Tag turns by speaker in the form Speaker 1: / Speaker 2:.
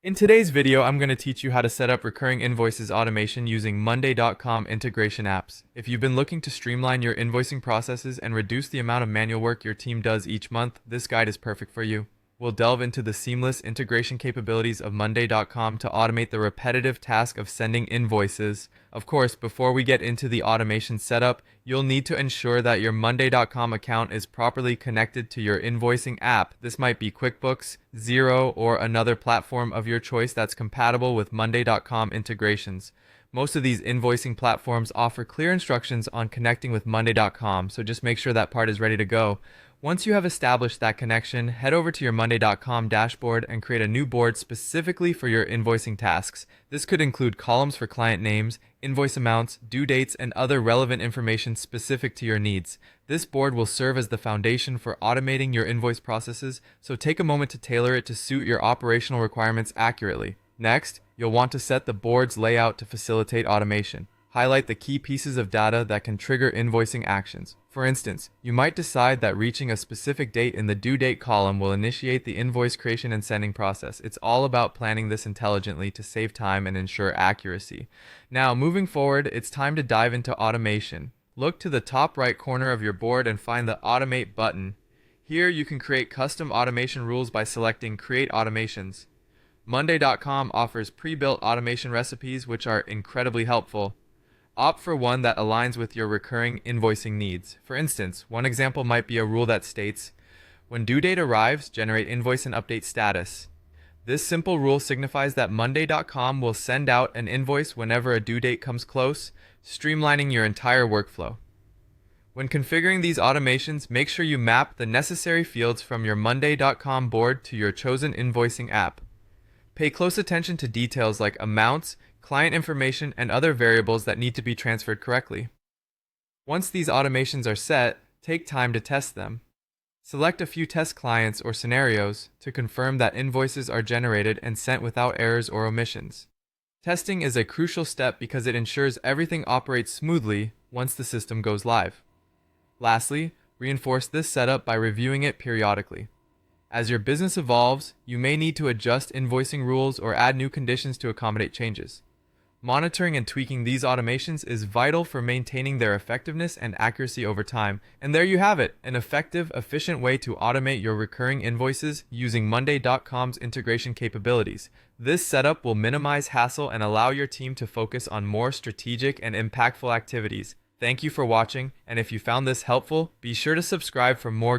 Speaker 1: In today's video, I'm going to teach you how to set up recurring invoices automation using Monday.com integration apps. If you've been looking to streamline your invoicing processes and reduce the amount of manual work your team does each month, this guide is perfect for you. We'll delve into the seamless integration capabilities of Monday.com to automate the repetitive task of sending invoices. Of course, before we get into the automation setup, you'll need to ensure that your Monday.com account is properly connected to your invoicing app. This might be QuickBooks, Xero, or another platform of your choice that's compatible with Monday.com integrations. Most of these invoicing platforms offer clear instructions on connecting with Monday.com, so just make sure that part is ready to go. Once you have established that connection, head over to your Monday.com dashboard and create a new board specifically for your invoicing tasks. This could include columns for client names, invoice amounts, due dates, and other relevant information specific to your needs. This board will serve as the foundation for automating your invoice processes, so take a moment to tailor it to suit your operational requirements accurately. Next, you'll want to set the board's layout to facilitate automation. Highlight the key pieces of data that can trigger invoicing actions. For instance, you might decide that reaching a specific date in the due date column will initiate the invoice creation and sending process. It's all about planning this intelligently to save time and ensure accuracy. Now, moving forward, it's time to dive into automation. Look to the top right corner of your board and find the Automate button. Here, you can create custom automation rules by selecting Create Automations. Monday.com offers pre-built automation recipes which are incredibly helpful. Opt for one that aligns with your recurring invoicing needs. For instance, one example might be a rule that states, when due date arrives, generate invoice and update status. This simple rule signifies that Monday.com will send out an invoice whenever a due date comes close, streamlining your entire workflow. When configuring these automations, make sure you map the necessary fields from your Monday.com board to your chosen invoicing app. Pay close attention to details like amounts, client information, and other variables that need to be transferred correctly. Once these automations are set, take time to test them. Select a few test clients or scenarios to confirm that invoices are generated and sent without errors or omissions. Testing is a crucial step because it ensures everything operates smoothly once the system goes live. Lastly, reinforce this setup by reviewing it periodically. As your business evolves, you may need to adjust invoicing rules or add new conditions to accommodate changes. Monitoring and tweaking these automations is vital for maintaining their effectiveness and accuracy over time. And there you have it, an effective, efficient way to automate your recurring invoices using Monday.com's integration capabilities. This setup will minimize hassle and allow your team to focus on more strategic and impactful activities. Thank you for watching, and if you found this helpful, be sure to subscribe for more